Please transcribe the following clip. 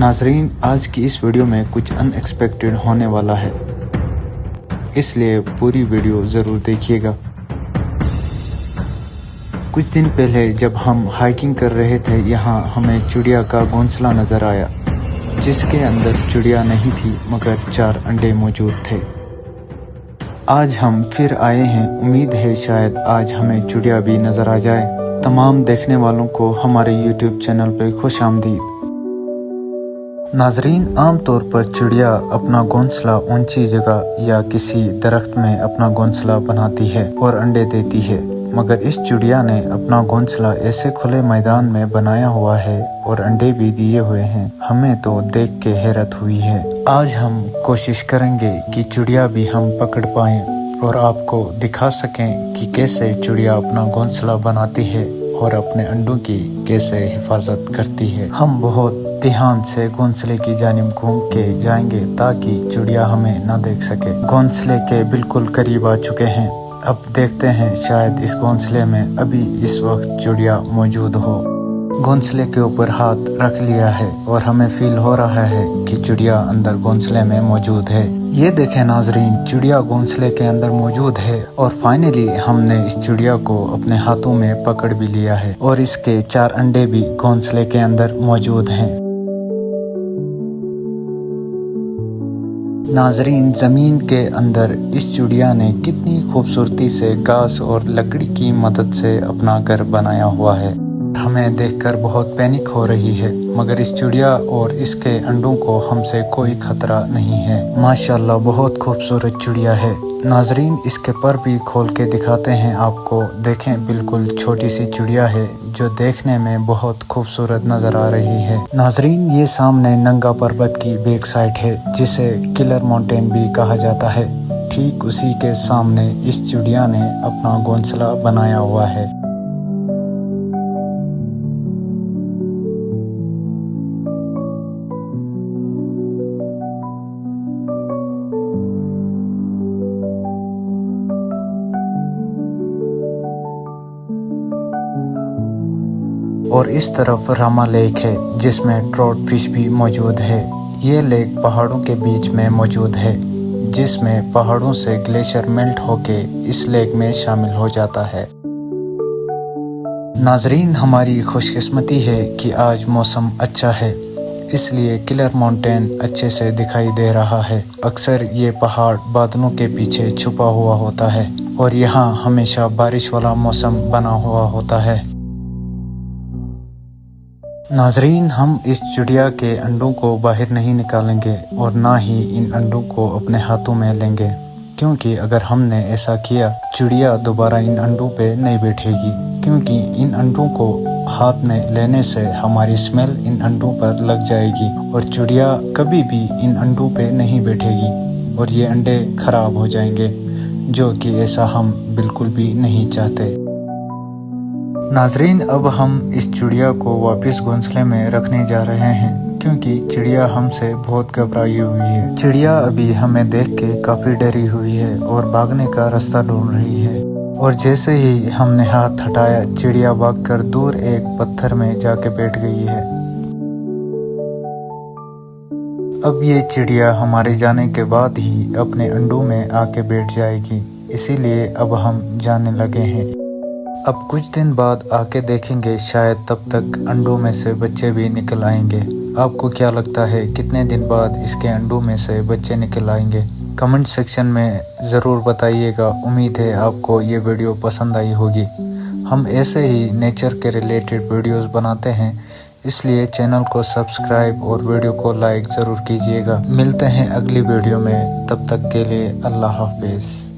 ناظرین، آج کی اس ویڈیو میں کچھ ان ایکسپیکٹڈ ہونے والا ہے، اس لیے پوری ویڈیو ضرور دیکھیے گا۔ کچھ دن پہلے جب ہم ہائیکنگ کر رہے تھے، یہاں ہمیں چڑیا کا گھونسلہ نظر آیا، جس کے اندر چڑیا نہیں تھی مگر 4 انڈے موجود تھے۔ آج ہم پھر آئے ہیں، امید ہے شاید آج ہمیں چڑیا بھی نظر آ جائے۔ تمام دیکھنے والوں کو ہمارے یوٹیوب چینل پہ خوش آمدید۔ ناظرین، عام طور پر چڑیا اپنا گھونسلہ اونچی جگہ یا کسی درخت میں اپنا گھونسلہ بناتی ہے اور انڈے دیتی ہے، مگر اس چڑیا نے اپنا گھونسلہ ایسے کھلے میدان میں بنایا ہوا ہے اور انڈے بھی دیے ہوئے ہیں، ہمیں تو دیکھ کے حیرت ہوئی ہے۔ آج ہم کوشش کریں گے کہ چڑیا بھی ہم پکڑ پائیں اور آپ کو دکھا سکیں کہ کیسے چڑیا اپنا گھونسلہ بناتی ہے اور اپنے انڈوں کی کیسے حفاظت کرتی ہے۔ ہم بہت دھیان سے گھونسلے کی جانب گھوم کے جائیں گے تاکہ چڑیا ہمیں نہ دیکھ سکے۔ گھونسلے کے بالکل قریب آ چکے ہیں، اب دیکھتے ہیں شاید اس گھونسلے میں ابھی اس وقت چڑیا موجود ہو۔ گھونسلے کے اوپر ہاتھ رکھ لیا ہے اور ہمیں فیل ہو رہا ہے کہ چڑیا اندر گھونسلے میں موجود ہے۔ یہ دیکھیں ناظرین، چڑیا گھونسلے کے اندر موجود ہے اور فائنلی ہم نے اس چڑیا کو اپنے ہاتھوں میں پکڑ بھی لیا ہے اور اس کے 4 انڈے بھی گھونسلے کے اندر موجود ہیں۔ ناظرین، زمین کے اندر اس چڑیا نے کتنی خوبصورتی سے گھاس اور لکڑی کی مدد سے اپنا گھر بنایا ہوا ہے۔ ہمیں دیکھ کر بہت پینک ہو رہی ہے، مگر اس چڑیا اور اس کے انڈوں کو ہم سے کوئی خطرہ نہیں ہے۔ ماشاءاللہ بہت خوبصورت چڑیا ہے۔ ناظرین، اس کے پر بھی کھول کے دکھاتے ہیں آپ کو، دیکھیں بالکل چھوٹی سی چڑیا ہے جو دیکھنے میں بہت خوبصورت نظر آ رہی ہے۔ ناظرین، یہ سامنے ننگا پربت کی بیک سائڈ ہے جسے کلر ماؤنٹین بھی کہا جاتا ہے، ٹھیک اسی کے سامنے اس چڑیا نے اپنا گھونسلہ بنایا ہوا ہے۔ اور اس طرف راما لیک ہے جس میں ٹراؤٹ فش بھی موجود ہے۔ یہ لیک پہاڑوں کے بیچ میں موجود ہے جس میں پہاڑوں سے گلیشیئر میلٹ ہو کے اس لیک میں شامل ہو جاتا ہے۔ ناظرین، ہماری خوش قسمتی ہے کہ آج موسم اچھا ہے، اس لیے کلر ماؤنٹین اچھے سے دکھائی دے رہا ہے۔ اکثر یہ پہاڑ بادلوں کے پیچھے چھپا ہوا ہوتا ہے اور یہاں ہمیشہ بارش والا موسم بنا ہوا ہوتا ہے۔ ناظرین، ہم اس چڑیا کے انڈوں کو باہر نہیں نکالیں گے اور نہ ہی ان انڈوں کو اپنے ہاتھوں میں لیں گے، کیونکہ اگر ہم نے ایسا کیا چڑیا دوبارہ ان انڈوں پہ نہیں بیٹھے گی، کیونکہ ان انڈوں کو ہاتھ میں لینے سے ہماری اسمیل ان انڈوں پر لگ جائے گی اور چڑیا کبھی بھی ان انڈوں پہ نہیں بیٹھے گی اور یہ انڈے خراب ہو جائیں گے، جو کہ ایسا ہم بالکل بھی نہیں چاہتے۔ ناظرین، اب ہم اس چڑیا کو واپس گھونسلے میں رکھنے جا رہے ہیں کیونکہ چڑیا ہم سے بہت گھبرائی ہوئی ہے۔ چڑیا ابھی ہمیں دیکھ کے کافی ڈری ہوئی ہے اور بھاگنے کا راستہ ڈھونڈ رہی ہے، اور جیسے ہی ہم نے ہاتھ ہٹایا چڑیا بھاگ کر دور ایک پتھر میں جا کے بیٹھ گئی ہے۔ اب یہ چڑیا ہمارے جانے کے بعد ہی اپنے انڈوں میں آ کے بیٹھ جائے گی، اسی لیے اب ہم جانے لگے ہیں۔ اب کچھ دن بعد آ کے دیکھیں گے، شاید تب تک انڈوں میں سے بچے بھی نکل آئیں گے۔ آپ کو کیا لگتا ہے کتنے دن بعد اس کے انڈوں میں سے بچے نکل آئیں گے؟ کمنٹ سیکشن میں ضرور بتائیے گا۔ امید ہے آپ کو یہ ویڈیو پسند آئی ہوگی۔ ہم ایسے ہی نیچر کے ریلیٹڈ ویڈیوز بناتے ہیں، اس لیے چینل کو سبسکرائب اور ویڈیو کو لائک ضرور کیجیے گا۔ ملتے ہیں اگلی ویڈیو میں، تب تک کے لیے اللہ حافظ۔